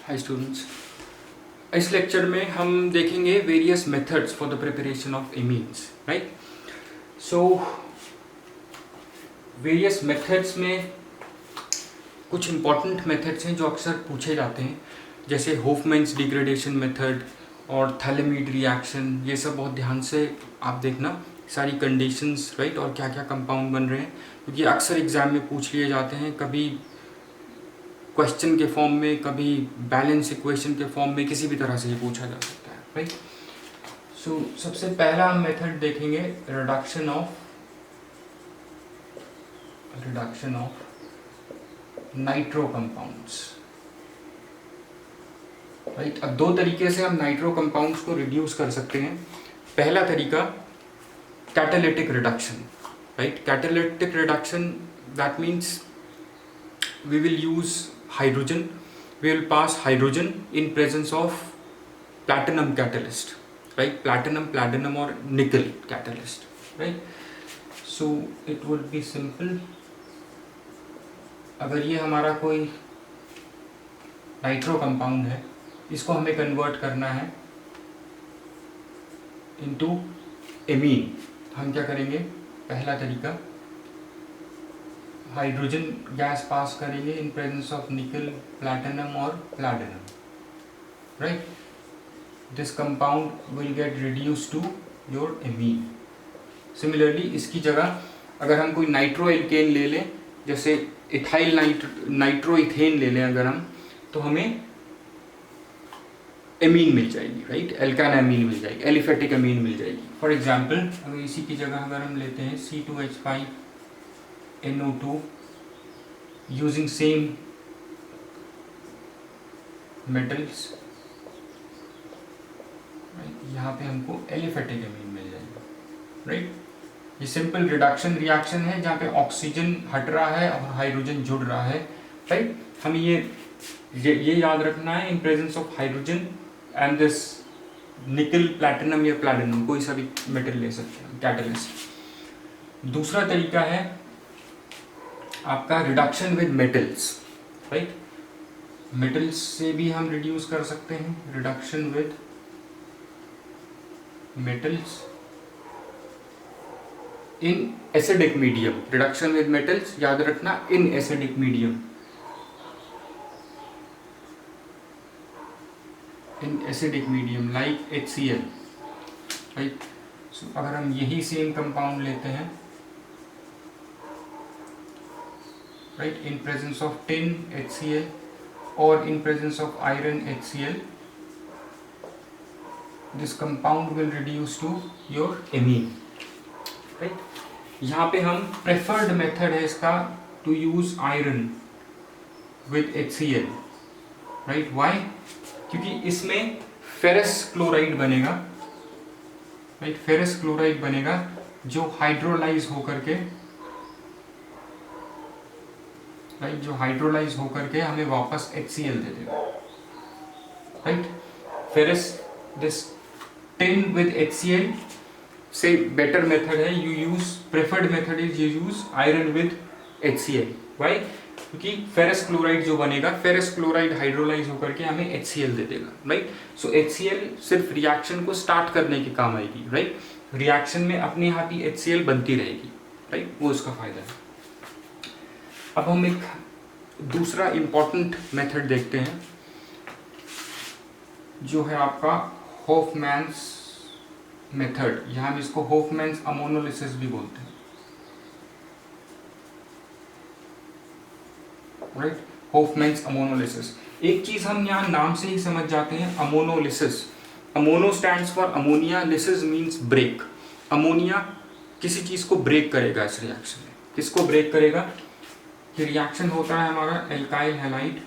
Hi students, इस lecture में हम देखेंगे various methods for the preparation of amines, right. So various methods में कुछ इंपॉर्टेंट मेथड्स हैं जो अक्सर पूछे जाते हैं, जैसे होफमैन्स डिग्रेडेशन मेथड और थैलेमीड रिएक्शन। ये सब बहुत ध्यान से आप देखना, सारी कंडीशंस, राइट, और क्या क्या कंपाउंड बन रहे हैं, क्योंकि अक्सर एग्जाम में पूछ लिए जाते हैं, कभी क्वेश्चन के फॉर्म में, कभी बैलेंस इक्वेशन के फॉर्म में, किसी भी तरह से ये पूछा जा सकता है, राइट। सो सबसे पहला हम मेथड देखेंगे reduction of nitro compounds, right. अब दो तरीके से हम नाइट्रो कंपाउंड्स को रिड्यूस कर सकते हैं। पहला तरीका catalytic reduction, right. Catalytic reduction, that means we will use hydrogen, we will pass hydrogen in presence of platinum catalyst, right, platinum or nickel catalyst, right। so it would be simple, अगर ये हमारा कोई nitro compound है, इसको हमें convert करना है into amine, हम क्या करेंगे, पहला तरीका हाइड्रोजन गैस पास करेंगे in presence of nickel, platinum और platinum, right. This compound will get reduce to your amine. Similarly इसकी जगह अगर हम कोई नाइट्रो एल्केन ले लें, जैसे इथाइल नाइट्रो इथेन ले लें अगर हम, तो हमें एमीन मिल जाएगी, राइट, एल्कान एमीन मिल जाएगी, एलिफेटिक एमीन मिल जाएगी। फॉर एग्जाम्पल अगर इसी की जगह अगर हम लेते हैं C2H5NO2 using same metals, यहाँ पे हमको एलिफेटिक एमीन मिल जाएगा, राइट। ये सिंपल रिडक्शन रिएक्शन है जहाँ पे ऑक्सीजन हट रहा है और हाइड्रोजन जुड़ रहा है, राइट। हमें ये याद रखना है, इन presence of hydrogen and this निकल, प्लैटिनम या प्लैटिनम, कोई सा भी मेटल ले सकते हैं कैटलिस्ट। दूसरा तरीका है आपका reduction with metals, right. Metals से भी हम रिड्यूस कर सकते हैं, reduction with metals in acidic medium. Reduction with metals याद रखना, in acidic medium, in acidic medium like HCl, right. So अगर हम यही सेम कंपाउंड लेते हैं, right, in presence of tin HCl or in presence of iron HCl, this compound will reduce to your amine, right। यहाँ पे हम preferred method है इसका to use iron with HCl, right। why? क्योंकि इसमें ferrous chloride बनेगा, right, ferrous chloride बनेगा जो हाइड्रोलाइज होकर के, राइट, जो हाइड्रोलाइज होकर के हमें वापस HCl दे देगा, right. Ferrous, this tin with HCl से बेटर मेथड है, you use, preferred method is you use iron with HCl। Why? क्योंकि फेरस क्लोराइड जो बनेगा, फेरस क्लोराइड हाइड्रोलाइज होकर के हमें HCl दे देगा, राइट। सो HCl सिर्फ रिएक्शन को स्टार्ट करने के काम आएगी, राइट। रिएक्शन में अपने आप ही HCl बनती रहेगी, राइट, वो उसका फायदा है। अब हम एक दूसरा इंपॉर्टेंट मेथड देखते हैं, जो है आपका होफमैन्स मेथड। यहाँ हम इसको होफमैन्स अमोनोलिसिस भी बोलते हैं, राइट, होफमैन्स अमोनोलिसिस। एक चीज हम यहाँ नाम से ही समझ जाते हैं, ammonolysis. Ammono stands for ammonia, lysis means break. Ammonia किसी चीज को ब्रेक करेगा इस रिएक्शन में। किसको ब्रेक करेगा? कि रिएक्शन होता है हमारा एल्काइल हैलाइड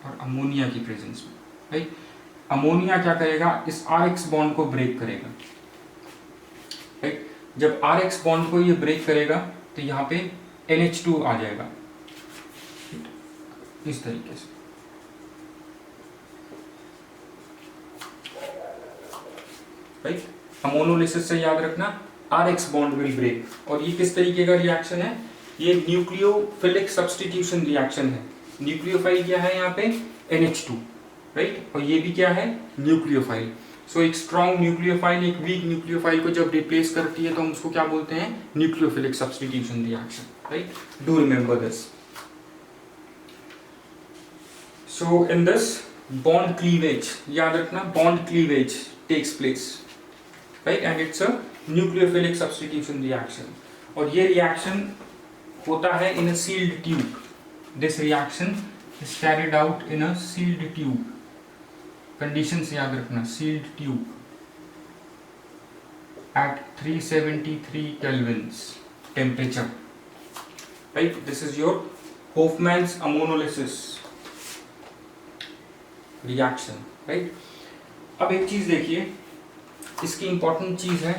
और अमोनिया की प्रेजेंस में, राइट। अमोनिया क्या करेगा? इस RX बॉन्ड को ब्रेक करेगा, राइट। जब RX बॉन्ड को ये ब्रेक करेगा तो यहाँ पे NH2 आ जाएगा, इस तरीके से, राइट। अमोनोलिसिस से याद रखना, RX बॉन्ड विल ब्रेक। और ये किस तरीके का रिएक्शन है? ये न्यूक्लियोफिलिक सब्स्टिट्यूशन रिएक्शन है, न्यूक्लियोफाइल क्या है यहाँ पे, NH2, राइट, और ये भी क्या है, न्यूक्लियोफाइल। सो एक स्ट्रॉन्ग न्यूक्लियोफाइल एक वीक न्यूक्लियोफाइल को जब रिप्लेस करती है तो हम उसको क्या बोलते हैं, nucleophilic substitution reaction, right, do remember this. So in this bond cleavage, याद रखना bond cleavage takes place, right, and it's a nucleophilic substitution reaction, और ये रिएक्शन होता है in a sealed tube. This reaction is carried out in a sealed tube, conditions याद रखना, sealed tube at 373 kelvins temperature, right, this is your Hofmann's ammonolysis reaction, right। अब एक चीज देखिए, इसकी इंपॉर्टेंट चीज है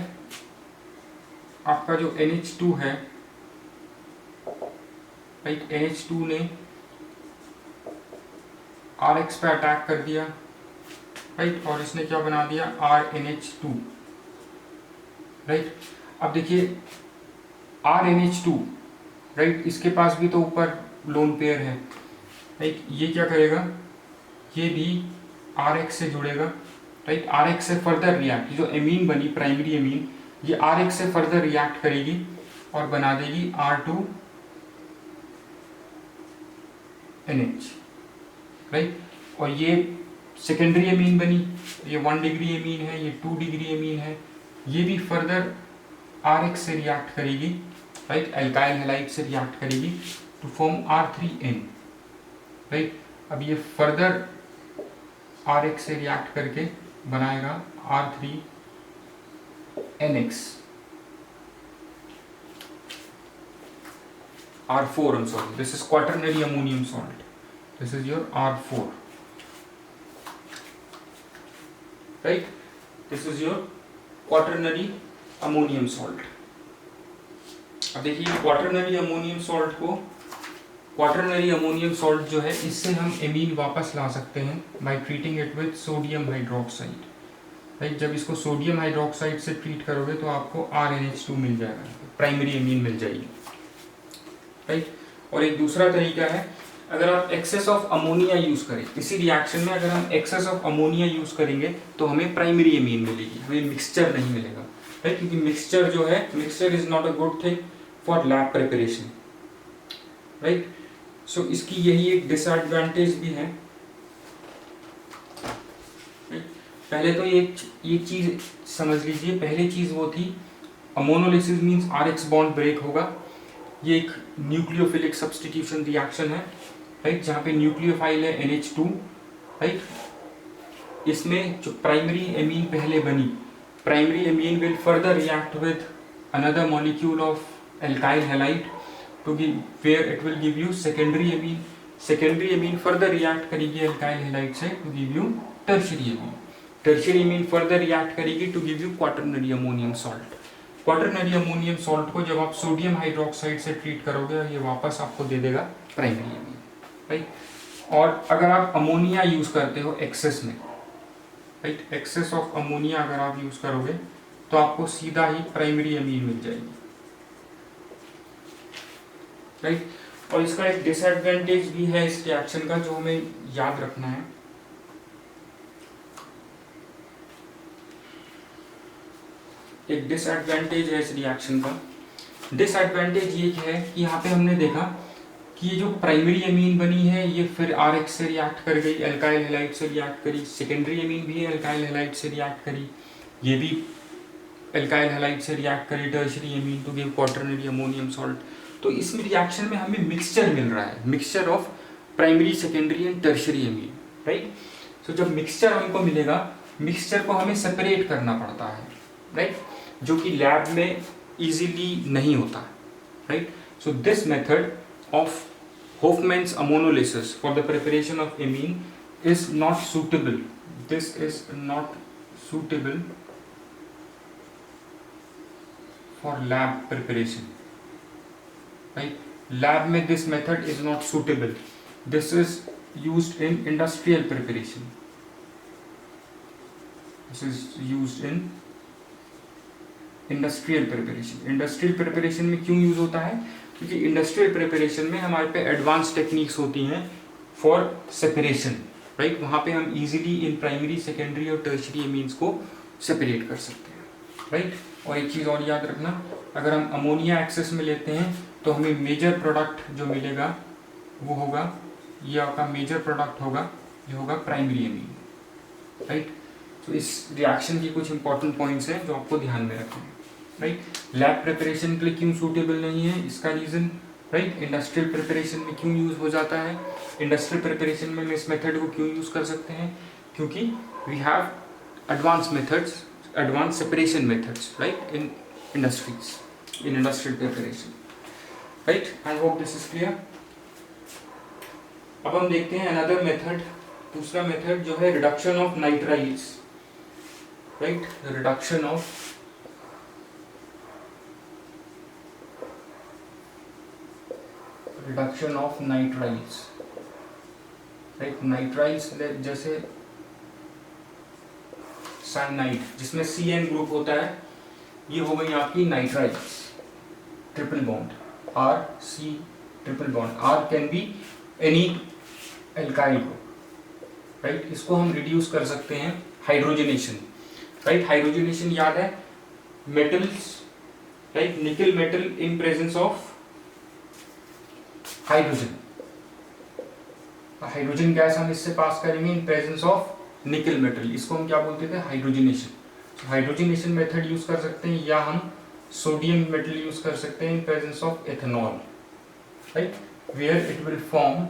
आपका जो NH2 है, राइट, NH2 ने RX पे अटैक कर दिया, राइट, और इसने क्या बना दिया, RNH2, राइट। अब देखिए RNH2, राइट, इसके पास भी तो ऊपर लोन पेयर है, राइट, ये क्या करेगा, ये भी RX से जुड़ेगा, राइट, RX से फर्दर रिएक्ट, जो एमीन बनी प्राइमरी एमीन, ये RX से फर्दर रिएक्ट करेगी और बना देगी R2NH, राइट, और ये सेकेंडरी एमीन बनी, ये 1 डिग्री एमीन है, ये 2 डिग्री एमीन है, ये भी फर्दर RX से रिएक्ट करेगी, राइट, एल्काइल हैलाइड से रिएक्ट करेगी टू फॉर्म R3N, राइट। अब ये फर्दर RX से रिएक्ट करके बनाएगा R3NX, R4, I'm sorry, this is quaternary ammonium salt, this is your R4, right, this is your quaternary ammonium salt. अब देखिए quaternary ammonium salt को, quaternary ammonium salt जो है, इससे हम एमीन वापस ला सकते हैं by treating it with sodium hydroxide, right. जब इसको सोडियम हाइड्रोक्साइड से ट्रीट करोगे तो आपको RNH2 मिल जाएगा, प्राइमरी एमीन मिल जाएगी, राइट। और एक दूसरा तरीका है, अगर आप एक्सेस ऑफ अमोनिया यूज करें इसी रिएक्शन में, अगर हम एक्सेस ऑफ अमोनिया यूज करेंगे तो हमें प्राइमरी एमीन मिलेगी, हमें मिक्सचर नहीं मिलेगा, राइट, क्योंकि मिक्सचर जो है, mixture is not a good thing for lab preparation, right. So इसकी यही एक डिसएडवांटेज भी है, पहले तो ये चीज समझ लीजिए, पहली चीज वो थी ammonolysis means RX bond break होगा, ये एक न्यूक्लियोफिलिक सब्स्टिट्यूशन रिएक्शन है, राइट, जहाँ पे न्यूक्लियोफाइल है NH2, राइट, इसमें जो प्राइमरी एमीन पहले बनी, primary amine will further react with another molecule of alkyl halide to give where it will give you secondary amine, secondary amine further react करेगी alkyl halide से to give you tertiary amine, tertiary amine further react करेगी to give you quaternary ammonium salt. Quaternary ammonium salt को जब आप sodium hydroxide से treat करोगे, ये वापस आपको दे देगा प्राइमरी एमीन, राइट। और अगर आप अमोनिया यूज करते हो एक्सेस में, राइट, एक्सेस ऑफ अमोनिया अगर आप यूज करोगे तो आपको सीधा ही प्राइमरी एमीन मिल जाएगी, राइट। और इसका एक डिसएडवांटेज भी है इस रिएक्शन का, जो हमें याद रखना है। एक डिसएडवांटेज है इस रिएक्शन का, डिसएडवांटेज ये है कि यहाँ पे हमने देखा कि ये जो प्राइमरी एमीन बनी है ये फिर RX से रिएक्ट कर गई, एल्काइल हैलाइड से रिएक्ट करी, सेकेंडरी एमीन भी एल्काइल हैलाइड से रिएक्ट करी, ये भी एल्काइल हैलाइड से रिएक्ट करी, tertiary amine to give quaternary ammonium salt. तो इस रिएक्शन में हमें मिक्सचर मिल रहा है, mixture of primary, secondary and tertiary amine, right. So जब मिक्सचर हमको मिलेगा, मिक्सचर को हमें सेपरेट करना पड़ता है, राइट, जो कि लैब में इजीली नहीं होता, right. So this method of Hofmann's ammonolysis for the preparation of amine is not suitable. This is not suitable for lab preparation, right? Lab में this method is not suitable. This is used in industrial preparation. This is used in industrial preparation. Industrial preparation में क्यों use होता है? क्योंकि industrial preparation में हमारे पे advance techniques होती हैं फॉर सेपरेशन, राइट। वहाँ पे हम इजीली इन प्राइमरी, सेकेंडरी और टर्शरी एमीन्स को सेपरेट कर सकते हैं, राइट। और एक चीज़ और याद रखना, अगर हम अमोनिया एक्सेस में लेते हैं तो हमें मेजर प्रोडक्ट जो मिलेगा वो होगा, ये आपका मेजर प्रोडक्ट होगा, ये होगा प्राइमरी एमीन, राइट। तो इस रिएक्शन की कुछ इंपॉर्टेंट पॉइंट्स हैं जो आपको ध्यान में रखने हैं, राइट। लैब प्रिपरेशन के लिए क्यों सूटेबल नहीं है, इसका रीज़न, राइट। इंडस्ट्रियल प्रिपरेशन में क्यों यूज़ हो जाता है, इंडस्ट्रियल प्रिपरेशन में हम इस मेथड को क्यों यूज़ कर सकते हैं, क्योंकि we have advance methods, advance separation methods, right, in industries, in industrial preparation, right. I hope this is clear. अब हम देखते हैं अनदर मेथड, दूसरा मेथड जो है reduction of nitriles, right. Reduction of nitriles, right. Nitriles जैसे cyanide जिसमें CN group होता है, ये हो गई आपकी nitriles, triple bond RC triple bond, R can be any alkyl group, right. इसको हम रिड्यूस कर सकते हैं हाइड्रोजनेशन, राइट। हाइड्रोजनेशन याद है, metals, right, nickel metal in presence of hydrogen, hydrogen gas हम इससे पास करेंगे in presence of nickel metal, इसको हम क्या बोलते थे, हाइड्रोजनेशन। हाइड्रोजनेशन मेथड यूज कर सकते हैं, या हम सोडियम मेटल यूज कर सकते हैं in presence of ethanol, right, where it will form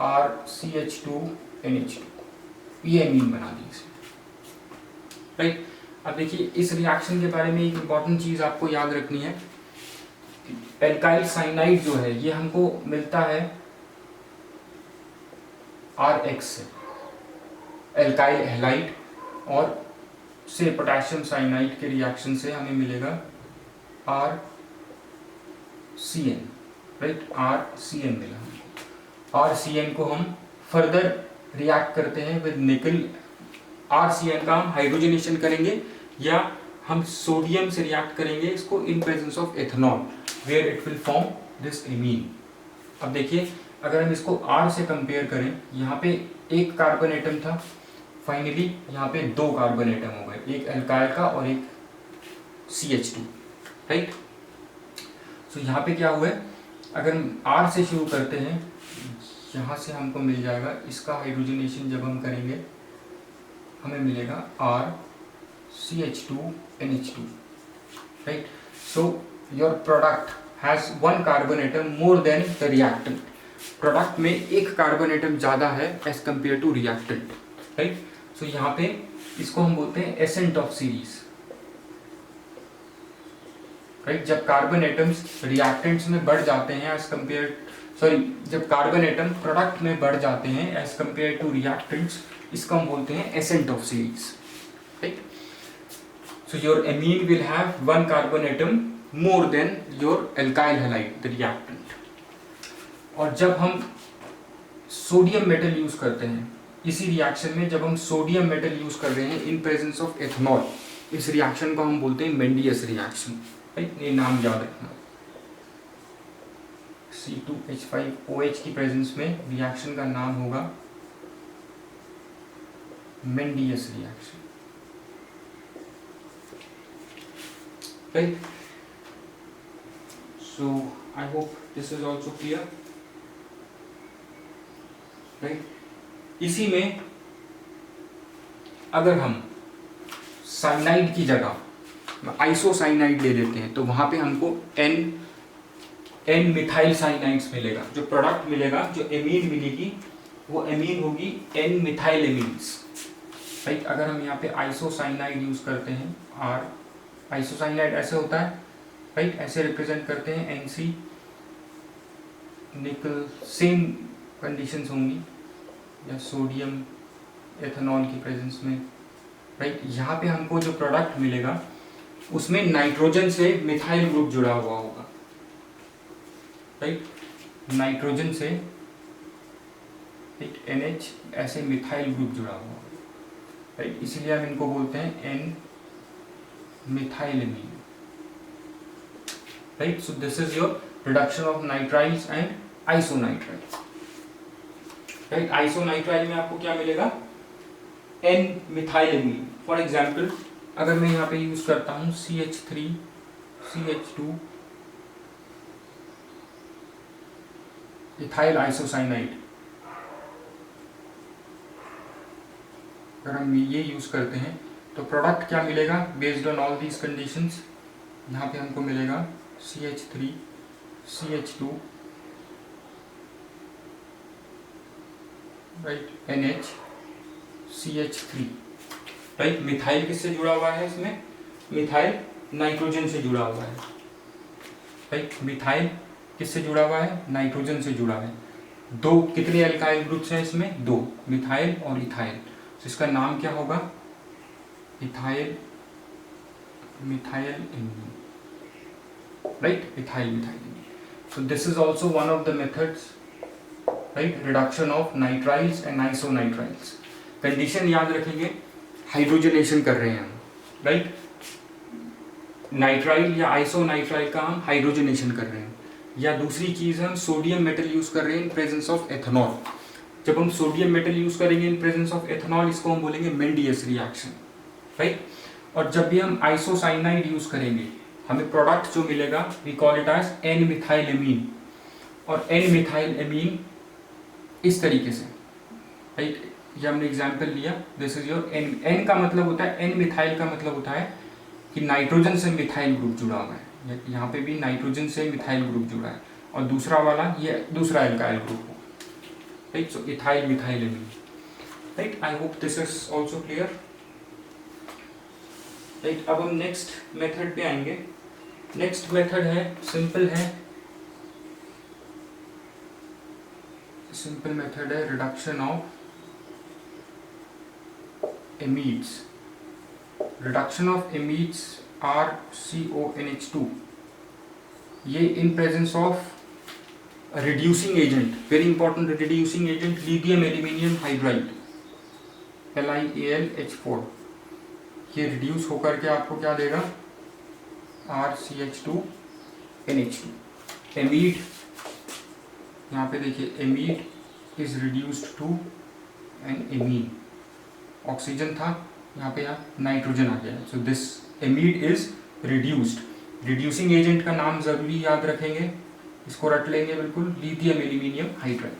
RCH2NH2, ये एमीन बना दी इसे, राइट। अब देखिए इस रिएक्शन के बारे में एक इंपॉर्टेंट चीज आपको याद रखनी है, एल्काइल साइनाइड जो है ये हमको मिलता है RX से, एल्काइल हैलाइड, और से पोटेशियम साइनाइड के रिएक्शन से हमें मिलेगा RCN, राइट, RCN मिला। RCN को हम फर्दर रिएक्ट करते हैं विद निकल, RCN का हम हाइड्रोजनेशन करेंगे या हम सोडियम से रिएक्ट करेंगे इसको in presence of ethanol, where it will form this amine. अब देखिए अगर हम इसको R से कंपेयर करें, यहाँ पे एक कार्बन एटम था, फाइनली यहाँ पे दो कार्बन एटम हो गए, एक एल्काइल का और एक CH2, राइट। तो यहाँ पे क्या हुआ है, अगर हम R से शुरू करते हैं, यहाँ से हमको मिल जाएगा, इसका हाइड्रोजनेशन जब हम करेंगे हमें मिलेगा RCH2NH2, right. So your product has one carbon atom more than the reactant, product में एक कार्बन एटम ज़्यादा है as compare to reactant, right. So यहाँ पे इसको हम बोलते हैं एसेंट ऑफ सीरीज, राइट। जब कार्बन एटम्स रिएक्टेंट्स में बढ़ जाते हैं एज कंपेयर, जब कार्बन एटम प्रोडक्ट में बढ़ जाते हैं एज कंपेयर टू रिएक्टेंट्स, इसको हम बोलते हैं ascent of series, right. So your amine will have one carbon atom more then your alkyl halide the reactant. और जब हम सोडियम मेटल यूज करते हैं इसी रिएक्शन में, जब हम सोडियम मेटल यूज कर रहे हैं इन प्रेजेंस ऑफ एथेनॉल, इस रिएक्शन को हम बोलते हैं मेंडियस रिएक्शन, राइट। ये नाम याद रखना, C2H5OH की प्रेजेंस में रिएक्शन का नाम होगा Mendius reaction, right. So I hope this is also clear, right. इसी में अगर हम साइनाइड की जगह आइसोसाइनाइड ले लेते हैं तो वहां पे हमको N मिथाइल साइनाइड्स मिलेगा, जो प्रोडक्ट मिलेगा, जो एमीन मिलेगी वो एमीन होगी N मिथाइल एमीन्स, राइट। अगर हम यहाँ पे आइसोसाइनाइड यूज करते हैं, R आइसोसाइनाइड ऐसे होता है, राइट, ऐसे रिप्रेजेंट करते हैं NC निकल, सेम कंडीशंस होंगी, या सोडियम एथेनॉल की प्रेजेंस में, राइट। यहाँ पे हमको जो प्रोडक्ट मिलेगा उसमें नाइट्रोजन से मिथाइल ग्रुप जुड़ा हुआ होगा, राइट, नाइट्रोजन से एक NH ऐसे मिथाइल ग्रुप जुड़ा हुआ होगा, राइट। इसलिए हम इनको बोलते हैं N methyl amine, right. So this is your reduction of nitriles and isonitrile, right. Isonitrile में आपको क्या मिलेगा, एन मिथाइलेमीन। फॉर एग्जाम्पल अगर मैं यहाँ पे यूज करता हूँ CH3 CH2 इथाइल आइसोसाइनाइड, अगर हम ये यूज करते हैं तो प्रोडक्ट क्या मिलेगा, based on all these conditions, यहाँ पे हमको मिलेगा CH3 CH2 right NH CH3, right. Methyl किससे जुड़ा हुआ है इसमें, मिथाइल नाइट्रोजन से जुड़ा हुआ है, राइट। मिथाइल किससे जुड़ा हुआ है, नाइट्रोजन से जुड़ा है। दो कितने एल्काइल ग्रुप्स हैं इसमें, दो, मिथाइल और इथाइल। तो इसका नाम क्या होगा, ethyl methyl amine, right, ethyl methyl amine. So this is also one of the methods, right, reduction of nitriles and isonitriles. Condition याद रखेंगे, हाइड्रोजनेशन कर रहे हैं हम, राइट। नाइट्राइल या आइसोनाइट्राइल का हम हाइड्रोजनेशन कर रहे हैं, या दूसरी चीज हम सोडियम मेटल यूज कर रहे हैं इन प्रेजेंस ऑफ एथेनॉल। जब हम सोडियम मेटल यूज करेंगे इन प्रेजेंस ऑफ एथेनॉल, इसको हम बोलेंगे मेंडियस रिएक्शन, राइट। और जब भी हम आइसोसाइनाइड यूज करेंगे हमें प्रोडक्ट जो मिलेगा we call it as N methyl amine, और एन मिथाइल एमीन इस तरीके से, राइट। ये हमने एग्जांपल लिया, this is your N. N का मतलब होता है, एन मिथाइल का मतलब होता है कि नाइट्रोजन से मिथाइल ग्रुप जुड़ा हुआ है, यहाँ पे भी नाइट्रोजन से मिथाइल ग्रुप जुड़ा है, और दूसरा वाला ये दूसरा एल्काइल ग्रुप हो, right. So ethyl methyl amine, right. I hope this is also clear, right. अब हम नेक्स्ट मेथड पे आएंगे। नेक्स्ट मेथड है, सिंपल है, सिंपल मेथड है reduction of amides. Reduction of amides RCONH2, ये in presence of reducing agent, very important reducing agent, lithium aluminium hydride LiAlH4, ये reduce होकर के आपको क्या देगा, RCH2NH2। एमीड, यहाँ पे देखिए, amide is reduced to an amine, oxygen था यहाँ पे, यहाँ नाइट्रोजन आ गया, so this amide is reduced. Reducing agent का नाम जरूरी याद रखेंगे, इसको रट लेंगे बिल्कुल, lithium aluminium hydride,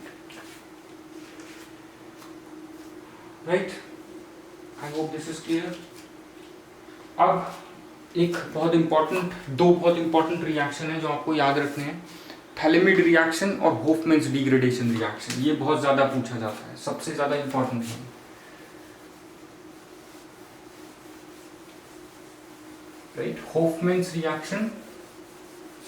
right. I hope this is clear. अब एक बहुत इंपॉर्टेंट, दो बहुत इंपॉर्टेंट रिएक्शन है जो आपको याद रखने हैं, थैलेमिड रिएक्शन और होफमैन्स डिग्रेडेशन रिएक्शन। ये बहुत ज्यादा पूछा जाता है, सबसे ज्यादा इंपॉर्टेंट है, right. Hofmann's reaction,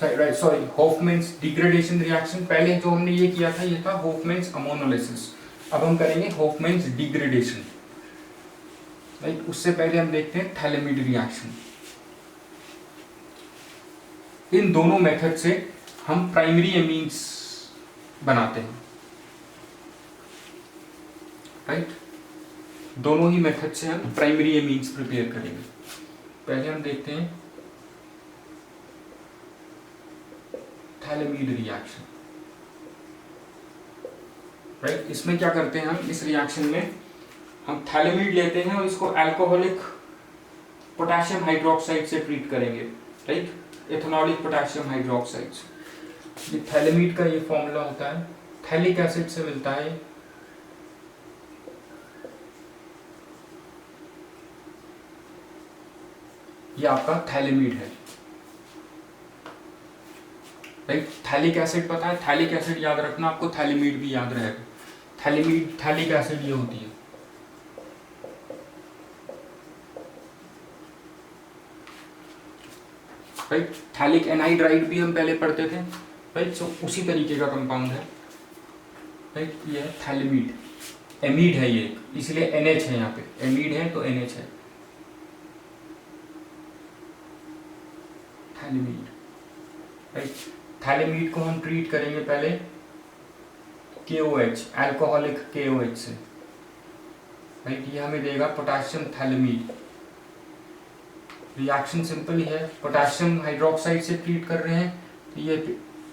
right, sorry, Hofmann's degradation reaction. पहले जो हमने ये किया था ये था होफमैन्स अमोनोलिसिस, अब हम करेंगे होफमैन्स डिग्रेडेशन, राइट। उससे पहले हम देखते हैं थैलेमिड रिएक्शन। इन दोनों मेथड से हम प्राइमरी एमीन्स बनाते हैं, राइट। दोनों ही मेथड से हम प्राइमरी एमीन्स प्रिपेयर करेंगे। पहले हम देखते हैं थैलेमिड रिएक्शन, राइट। इसमें क्या करते हैं हम, इस रिएक्शन में हम थैलेमिड लेते हैं और इसको अल्कोहलिक पोटेशियम हाइड्रोक्साइड से ट्रीट करेंगे, राइट, एथेनॉलिक पोटेशियम हाइड्रोक्साइड से। ये थैलेमिड का ये फॉर्मूला होता है, थैलिक एसिड से मिलता है, ये आपका थैलेमिड है, राइट। थैलिक एसिड पता है, थैलिक एसिड याद रखना आपको, थैलेमिड भी याद रहेगा। थैलेमिड, थैलिक एसिड ये होती है, राइट। थैलिक एनाइड्राइड भी हम पहले पढ़ते थे, राइट। सो उसी तरीके का कंपाउंड है, राइट। ये है थैलेमिड, एमीड है ये, इसलिए NH है यहाँ पे, एमीड है तो NH है, थैलेमिड, राइट। थैलेमिड को हम ट्रीट करेंगे पहले KOH, अल्कोहलिक KOH से, राइट। ये हमें देगा पोटेशियम थैलेमिड। रिएक्शन सिंपल ही है, पोटेशियम हाइड्रोक्साइड से ट्रीट कर रहे हैं तो ये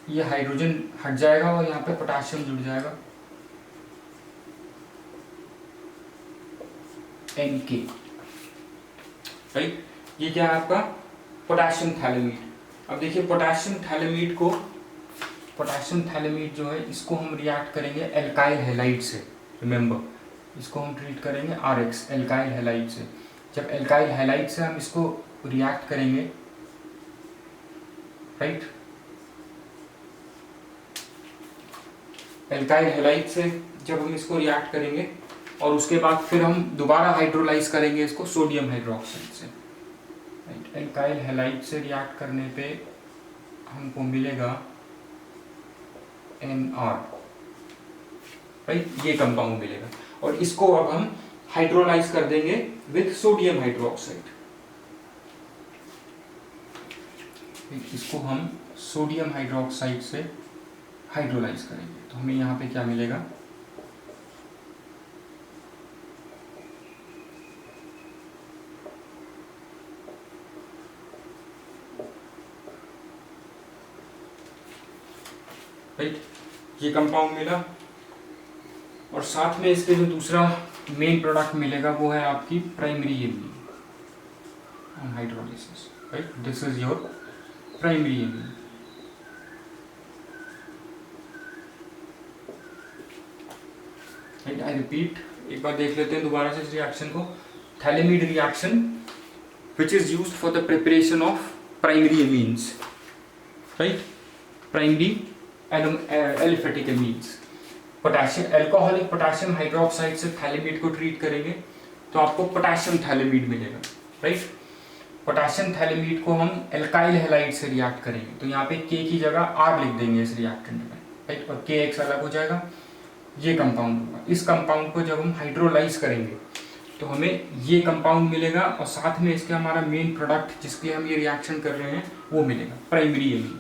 ये हाइड्रोजन हट जाएगा और यहाँ पे पोटाशियम जुड़ जाएगा NK, राइट। ये क्या है आपका पोटाशियम थैलेमीड। अब देखिए पोटाशियम थैलेमीड जो है इसको हम रिएक्ट करेंगे एल्काइल हैलाइड से। रिमेंबर इसको हम ट्रीट करेंगे RX एल्काइल हैलाइड से। जब एल्काइल हैलाइड से हम इसको रिएक्ट करेंगे, राइट, एल्काइल हैलाइड से जब हम इसको रिएक्ट करेंगे और उसके बाद फिर हम दोबारा हाइड्रोलाइज करेंगे इसको सोडियम हाइड्रोक्साइड से, राइट। एल्काइल हैलाइड से रिएक्ट करने पे हमको मिलेगा NR, राइट, ये कंपाउंड मिलेगा। और इसको अब हम हाइड्रोलाइज कर देंगे विद सोडियम हाइड्रोक्साइड। इसको हम सोडियम हाइड्रोक्साइड से हाइड्रोलाइज करेंगे तो हमें यहाँ पे क्या मिलेगा, राइट, ये कंपाउंड मिला। और साथ में इसके जो दूसरा मेन प्रोडक्ट मिलेगा वो है आपकी primary amine on hydrolysis, right. This is your primary amine. Right, I repeat, एक बार देख लेते हैं दोबारा से इस रिएक्शन को। Phthalimide reaction which is used for the preparation of primary amines, right, primary aliphatic amines. Potassium alcoholic potassium hydroxide से phthalimide को ट्रीट करेंगे तो आपको पोटेशियम थैलेमीड मिलेगा, राइट। पोटेशियम थैलेमीड को हम एल्काइल हैलाइड से रिएक्ट करेंगे तो यहाँ पे K की जगह R लिख देंगे इस रिएक्टेंट में, राइट, और KX अलग हो जाएगा, ये कंपाउंड होगा। इस कंपाउंड को जब हम हाइड्रोलाइज करेंगे तो हमें ये कंपाउंड मिलेगा और साथ में इसके हमारा मेन प्रोडक्ट जिसके लिए हम ये रिएक्शन कर रहे हैं वो मिलेगा, primary amine,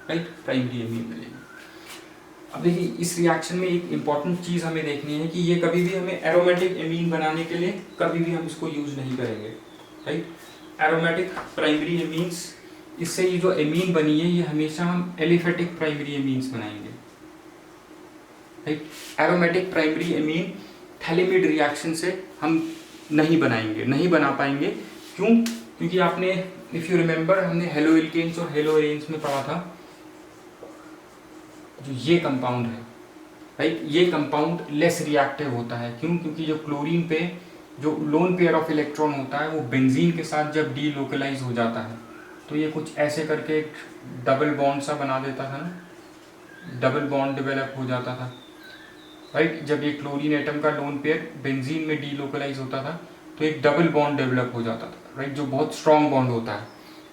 right, primary amine मिलेगा। अब देखिए इस रिएक्शन में एक इंपॉर्टेंट चीज हमें देखनी है कि ये कभी भी हमें एरोमेटिक एमीन बनाने के लिए कभी भी हम इसको यूज नहीं करेंगे, राइट। एरोमेटिक प्राइमरी एमीन्स, इससे ये जो एमीन बनी है ये हमेशा हम एलिफेटिक प्राइमरी एमीन्स बनाएंगे, right. Aromatic primary amine phthalimide reaction से हम नहीं बना पाएंगे। क्यों? क्योंकि आपने इफ यू रिमेंबर हमने हेलो एल्केन्स और हेलो एरेन्स में पढ़ा था, जो ये कंपाउंड है, राइट, ये कंपाउंड लेस रिएक्टिव होता है। क्यों? क्योंकि जो क्लोरीन पे जो लोन पेयर ऑफ इलेक्ट्रॉन होता है वो बेंजीन के साथ जब डी लोकलाइज हो जाता है तो ये कुछ ऐसे करके एक डबल बॉन्ड सा बना देता था ना, डबल बॉन्ड डेवलप हो जाता था, राइट। जब ये क्लोरीन एटम का लोन पेयर बेंजीन में डी लोकलाइज होता था तो एक डबल बॉन्ड डेवलप हो जाता था, राइट, जो बहुत स्ट्रॉन्ग बॉन्ड होता है।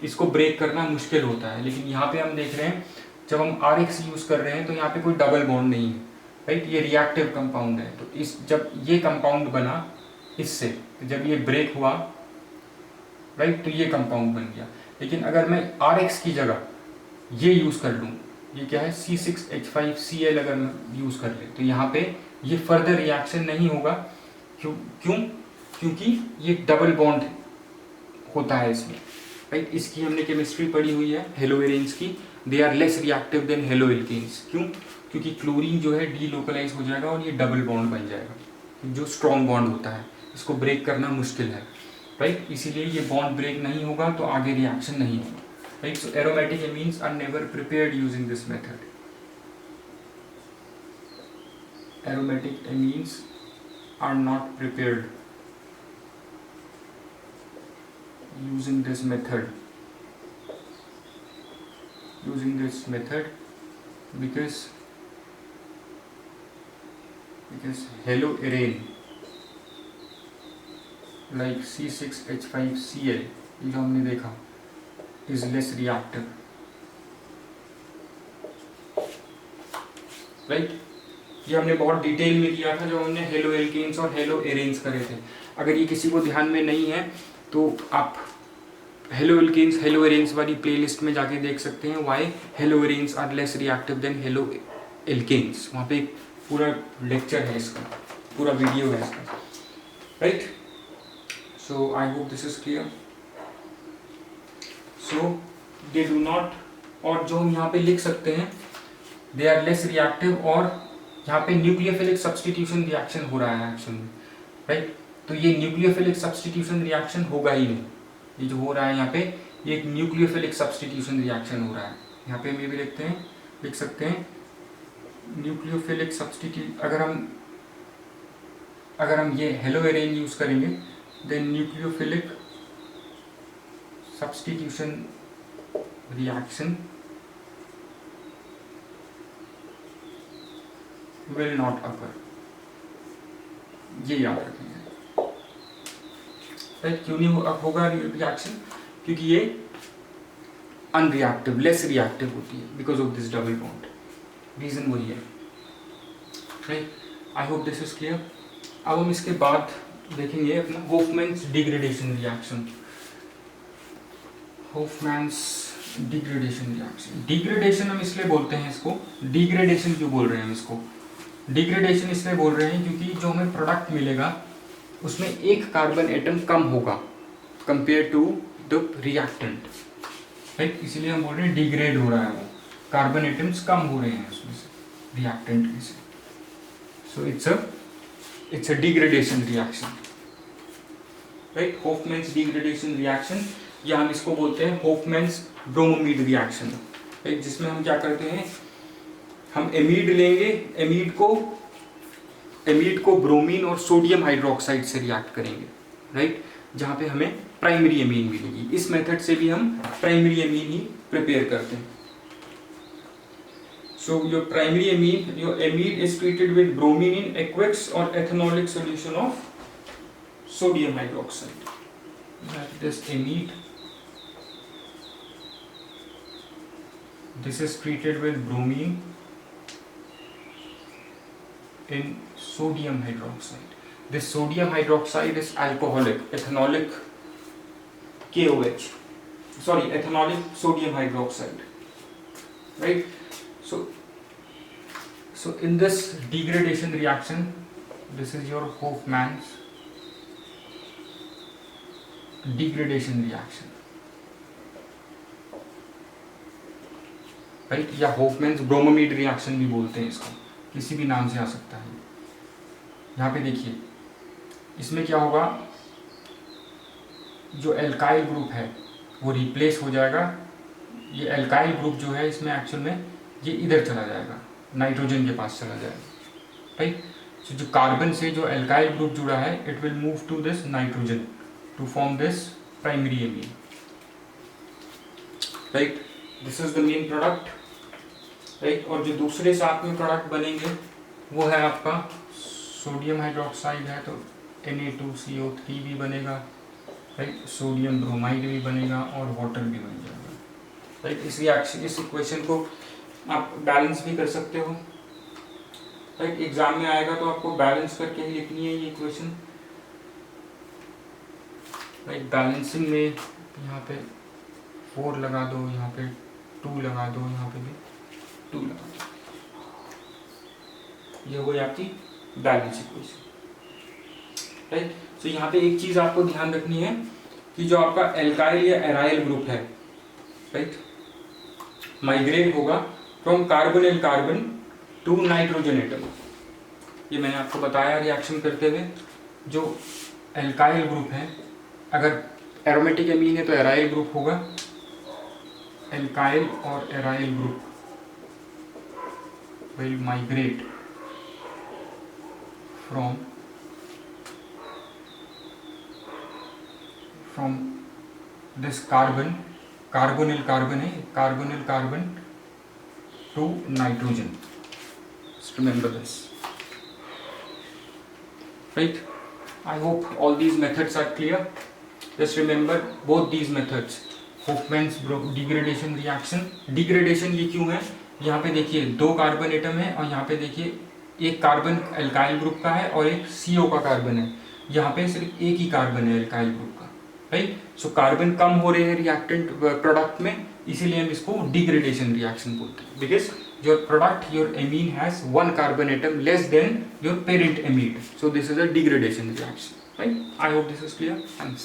इसको ब्रेक करना मुश्किल होता है, लेकिन यहाँ पे हम देख रहे हैं जब हम RX यूज कर रहे हैं तो यहाँ पे कोई डबल बॉन्ड नहीं है, राइट, ये रिएक्टिव कंपाउंड है। तो इस जब ये कंपाउंड बना इससे, जब ये ब्रेक हुआ, राइट, तो ये कंपाउंड बन गया। लेकिन अगर मैं RX की जगह ये यूज कर लूँ, ये क्या है C6H5Cl, अगर मैं यूज कर ले तो यहाँ पे ये फर्दर रिएक्शन नहीं होगा। क्योंकि ये डबल बॉन्ड होता है इसमें, राइट। इसकी हमने केमिस्ट्री पढ़ी हुई है हेलो एरेन्स की, they are less reactive than halo alkanes. क्यों? क्योंकि क्लोरीन जो है डी लोकलाइज हो जाएगा और ये डबल बॉन्ड बन जाएगा, जो स्ट्रॉन्ग बॉन्ड होता है, इसको ब्रेक करना मुश्किल है, राइट। इसीलिए ये बॉन्ड ब्रेक नहीं होगा तो आगे रिएक्शन नहीं होगा, right. So aromatic amines are never prepared using this method. Aromatic amines are not prepared using this method because haloarene like C6H5Cl जो हमने देखा is less reactive, right। ये हमने बहुत डिटेल में किया था जब हमने हेलो एल्केन्स और हेलो एरेन्स करे थे। अगर ये किसी को ध्यान में नहीं है तो आप हेलो एल्केन्स हेलो एरेन्स वाली प्लेलिस्ट में जाके देख सकते हैं, why halo arenes are less reactive than halo alkanes. वहाँ पे एक पूरा लेक्चर है इसका, पूरा वीडियो है इसका, right. So I hope this is clear. So they do not और जो हम यहाँ पे लिख सकते हैं दे आर लेस रिएक्टिव, और यहाँ पे न्यूक्लियोफिलिक सब्स्टिट्यूशन रिएक्शन हो रहा है एक्शन में, राइट। तो ये न्यूक्लियोफिलिक सब्स्टिट्यूशन रिएक्शन होगा ही नहीं, ये जो हो रहा है यहाँ पे ये एक न्यूक्लियोफिलिक सब्स्टिट्यूशन रिएक्शन हो रहा है। यहाँ पे हम ये भी लिख सकते हैं न्यूक्लियोफिलिक सब्स्टिट्यूट, अगर हम ये हेलोएरेन यूज करेंगे then nucleophilic substitution reaction will not occur, ये याद रखेंगे, राइट। क्यों नहीं होगा रिएक्शन? क्योंकि ये अनरिएक्टिव, लेस रिएक्टिव होती है because of this double bond, reason वही है, right. I hope this is clear. अब हम इसके बाद देखेंगे अपना Hofmann's degradation reaction. Hofmann's degradation reaction, degradation हम इसलिए बोलते हैं इसको, डिग्रेडेशन क्यों बोल रहे हैं हम इसको? डिग्रेडेशन इसलिए बोल रहे हैं क्योंकि जो हमें प्रोडक्ट मिलेगा उसमें एक कार्बन एटम कम होगा compare to the reactant, right. इसीलिए हम बोल रहे हैं डिग्रेड हो रहा है, वो कार्बन एटम्स कम हो रहे हैं उसमें से रिएक्टेंट में से, so it's a degradation reaction, right. Hofmann's degradation reaction, या हम इसको बोलते हैं होफमैन्स ब्रोमोमीड रिएक्शन, राइट। जिसमें हम क्या करते हैं, हम एमीड लेंगे, एमीड को ब्रोमीन और सोडियम हाइड्रोक्साइड से रिएक्ट करेंगे, राइट, जहाँ पे हमें प्राइमरी एमीन मिलेगी। इस मेथड से भी हम प्राइमरी एमीन ही प्रिपेयर करते हैं। So your primary amine, your amide is treated with bromine in aqueous or ethanolic solution of sodium hydroxide. This amide, this is treated with bromine in sodium hydroxide. This sodium hydroxide is alcoholic, ethanolic KOH, sorry, ethanolic sodium hydroxide, right? So in this degradation reaction, this is your Hofmann's degradation reaction, right, या होफमैन्स ब्रोमोमीड reaction भी बोलते हैं इसको, किसी भी नाम से आ सकता है। यहाँ पे देखिए इसमें क्या होगा, जो एल्काइल ग्रुप है वो रिप्लेस हो जाएगा, ये एल्काइल ग्रुप जो है इसमें एक्चुअल में ये इधर चला जाएगा, नाइट्रोजन के पास चला जाएगा, राइट। सो जो कार्बन से जो एल्काइल ग्रुप जुड़ा है it will move to this nitrogen to form this primary amine, right. This is the main product, right. और जो दूसरे साथ में प्रोडक्ट बनेंगे वो है आपका सोडियम हाइड्रोक्साइड है तो Na2CO3 भी बनेगा, राइट, सोडियम ब्रोमाइड भी बनेगा और वाटर भी बन जाएगा, राइट। इस रिएक्शन, इस इक्वेशन को आप बैलेंस भी कर सकते हो, राइट। एग्जाम में आएगा तो आपको बैलेंस करके ही लिखनी है ये इक्वेशन, राइट। बैलेंसिंग में यहाँ पे 4 लगा दो, यहाँ पे 2 लगा दो, यहाँ पे भी 2 लगा दो, ये हो गई आपकी बैलेंस इक्वेशन, राइट। तो यहाँ पे एक चीज आपको ध्यान रखनी है कि जो आपका एल्काइल या एराइल ग्रुप है, राइट, माइग्रेट होगा from carbonyl carbon to nitrogen atom. ये मैंने आपको बताया रिएक्शन करते हुए, जो एल्काइल ग्रुप है, अगर एरोमेटिक एमीन है तो एराइल ग्रुप होगा, एल्काइल और aryl group will migrate from this carbonyl carbon to nitrogen. Just remember this, right? I hope all these methods are clear. Just remember both these methods. Hofmann's degradation reaction. Degradation ये क्यों है? यहाँ पे देखिए 2 carbon atom है और यहाँ पे देखिए एक कार्बन एल्काइल ग्रुप का है और एक CO का कार्बन है, यहाँ पे सिर्फ एक ही कार्बन है एल्काइल ग्रुप का, राइट। सो कार्बन कम हो रहे हैं रिएक्टेंट प्रोडक्ट में, इसीलिए हम इसको डिग्रेडेशन रिएक्शन बोलते हैं, because your product, your amine has 1 carbon atom less than your parent amide, so this is a degradation reaction, right. I hope this is clear, thanks.